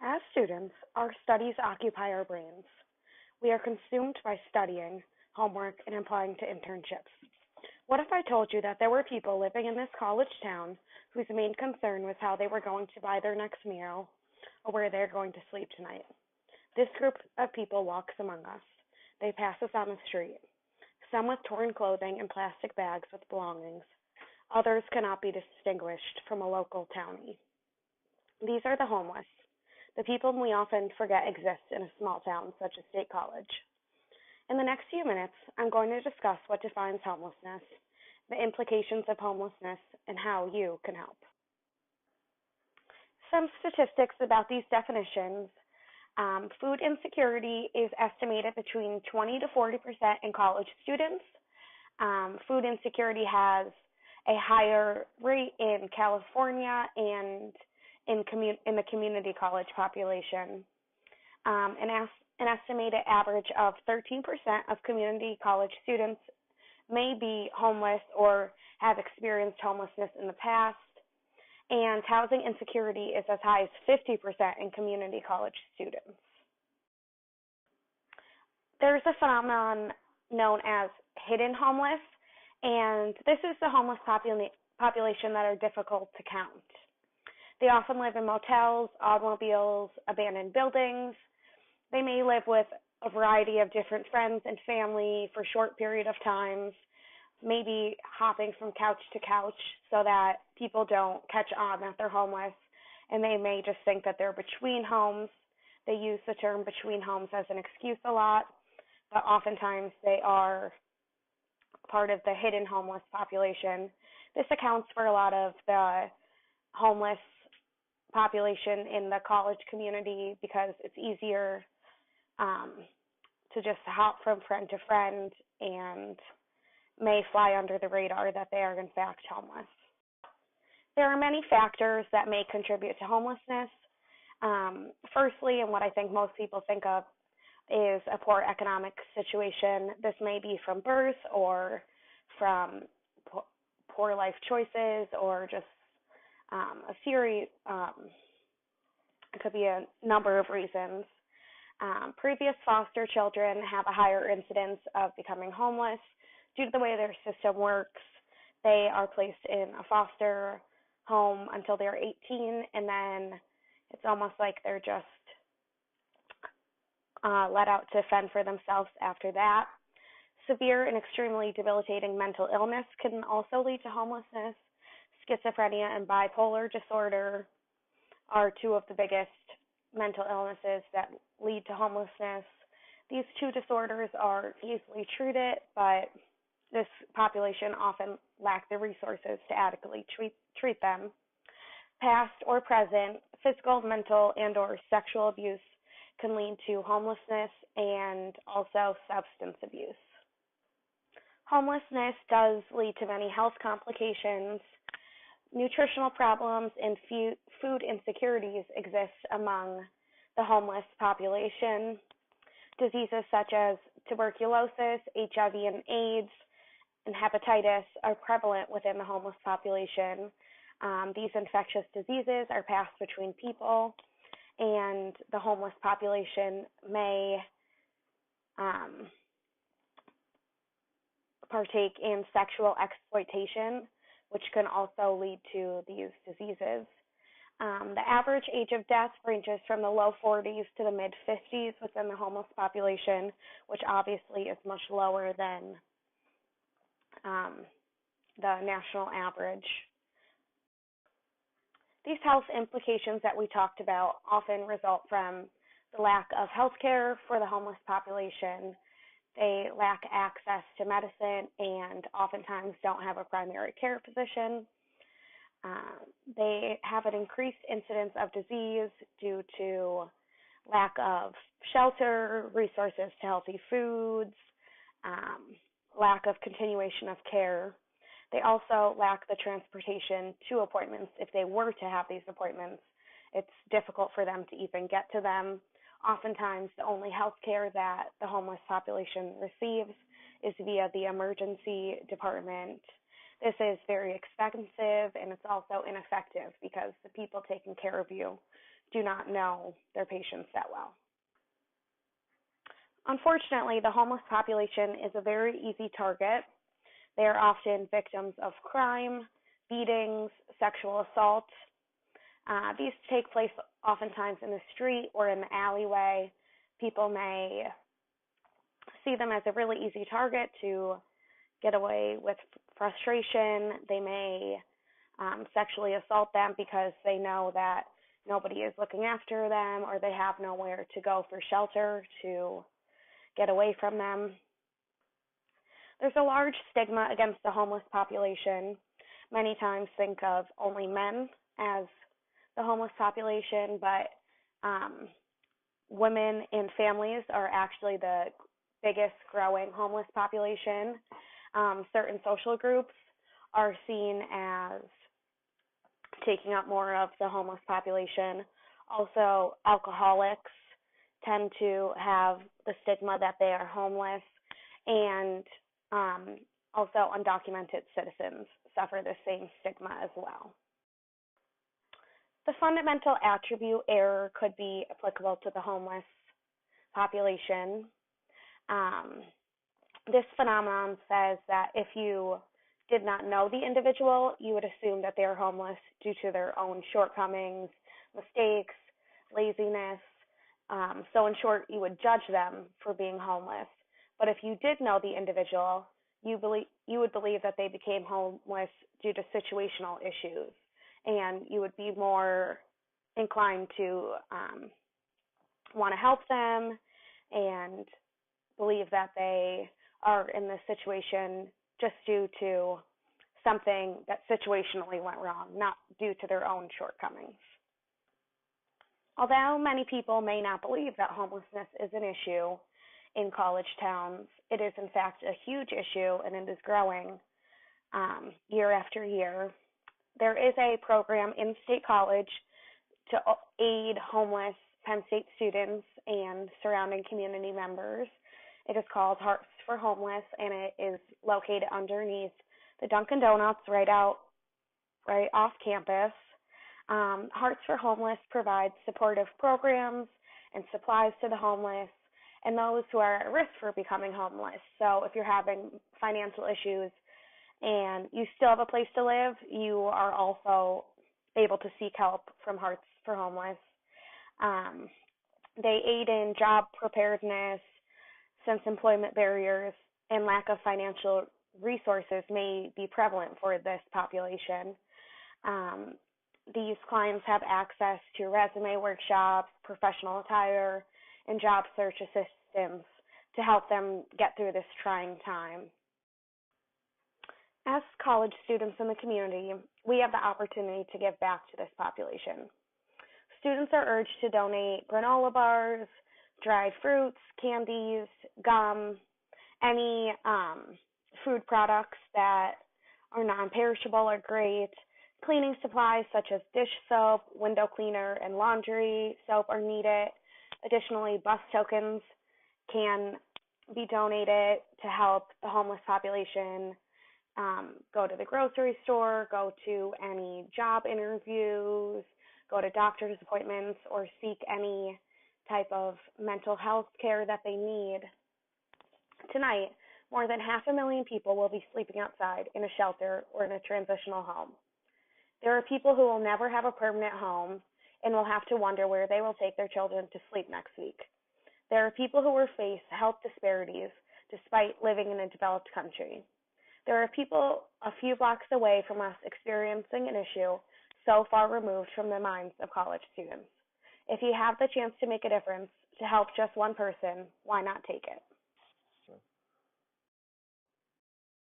As students, our studies occupy our brains. We are consumed by studying, homework, and applying to internships. What if I told you that there were people living in this college town whose main concern was how they were going to buy their next meal or where they're going to sleep tonight? This group of people walks among us. They pass us on the street, some with torn clothing and plastic bags with belongings. Others cannot be distinguished from a local townie. These are the homeless, the people we often forget exist in a small town such as State College. In the next few minutes, I'm going to discuss what defines homelessness, the implications of homelessness, and how you can help. Some statistics about these definitions. Food insecurity is estimated between 20 to 40% in college students. Food insecurity has a higher rate in California and in the community college population. An estimated average of 13% of community college students may be homeless or have experienced homelessness in the past, and housing insecurity is as high as 50% in community college students. There's a phenomenon known as hidden homeless, and this is the homeless population that are difficult to count. They often live in motels, automobiles, abandoned buildings. They may live with a variety of different friends and family for a short period of times, maybe hopping from couch to couch so that people don't catch on that they're homeless, and they may just think that they're between homes. They use the term between homes as an excuse a lot, but oftentimes they are part of the hidden homeless population. This accounts for a lot of the homeless population in the college community because it's easier to just hop from friend to friend and may fly under the radar that they are in fact homeless. There are many factors that may contribute to homelessness. Firstly, and what I think most people think of, is a poor economic situation. This may be from birth or from poor life choices or just a series, it could be a number of reasons. Previous foster children have a higher incidence of becoming homeless due to the way their system works. They are placed in a foster home until they're 18, and then it's almost like they're just let out to fend for themselves after that. Severe and extremely debilitating mental illness can also lead to homelessness. Schizophrenia and bipolar disorder are two of the biggest mental illnesses that lead to homelessness. These two disorders are easily treated, but this population often lack the resources to adequately treat them. Past or present physical, mental, and or sexual abuse can lead to homelessness and also substance abuse. Homelessness does lead to many health complications. Nutritional problems and food insecurities exist among the homeless population. Diseases such as tuberculosis, HIV and AIDS, and hepatitis are prevalent within the homeless population. These infectious diseases are passed between people, and the homeless population may partake in sexual exploitation, which can also lead to these diseases. The average age of death ranges from the low 40s to the mid 50s within the homeless population, which obviously is much lower than the national average. These health implications that we talked about often result from the lack of health care for the homeless population. They lack access to medicine and oftentimes don't have a primary care physician. They have an increased incidence of disease due to lack of shelter, resources to healthy foods, lack of continuation of care. They also lack the transportation to appointments. If they were to have these appointments, it's difficult for them to even get to them. Oftentimes, the only health care that the homeless population receives is via the emergency department. This is very expensive, and it's also ineffective because the people taking care of you do not know their patients that well. Unfortunately, the homeless population is a very easy target. They are often victims of crime, beatings, sexual assault. These take place oftentimes in the street or in the alleyway. People may see them as a really easy target to get away with frustration. They may sexually assault them because they know that nobody is looking after them, or they have nowhere to go for shelter to get away from them. There's a large stigma against the homeless population. Many times think of only men as the homeless population, but women and families are actually the biggest growing homeless population. Certain social groups are seen as taking up more of the homeless population. Also, alcoholics tend to have the stigma that they are homeless, and also undocumented citizens suffer the same stigma as well. The fundamental attribute error could be applicable to the homeless population. This phenomenon says that if you did not know the individual, you would assume that they are homeless due to their own shortcomings, mistakes, laziness. So in short, you would judge them for being homeless. But if you did know the individual, you would believe that they became homeless due to situational issues, and you would be more inclined to want to help them and believe that they are in this situation just due to something that situationally went wrong, not due to their own shortcomings. Although many people may not believe that homelessness is an issue in college towns, it is in fact a huge issue, and it is growing year after year. There is a program in State College to aid homeless Penn State students and surrounding community members. It is called Hearts for Homeless, and it is located underneath the Dunkin' Donuts right off campus. Hearts for Homeless provides supportive programs and supplies to the homeless and those who are at risk for becoming homeless. So if you're having financial issues and you still have a place to live, you are also able to seek help from Hearts for Homeless. They aid in job preparedness, since employment barriers and lack of financial resources may be prevalent for this population. These clients have access to resume workshops, professional attire, and job search assistance to help them get through this trying time. As college students in the community, we have the opportunity to give back to this population. Students are urged to donate granola bars, dried fruits, candies, gum, any food products that are non-perishable are great. Cleaning supplies such as dish soap, window cleaner, and laundry soap are needed. Additionally, bus tokens can be donated to help the homeless population go to the grocery store, go to any job interviews, go to doctor's appointments, or seek any type of mental health care that they need. Tonight, more than 500,000 people will be sleeping outside in a shelter or in a transitional home. There are people who will never have a permanent home and will have to wonder where they will take their children to sleep next week. There are people who will face health disparities despite living in a developed country. There are people a few blocks away from us experiencing an issue so far removed from the minds of college students. If you have the chance to make a difference, to help just one person, why not take it?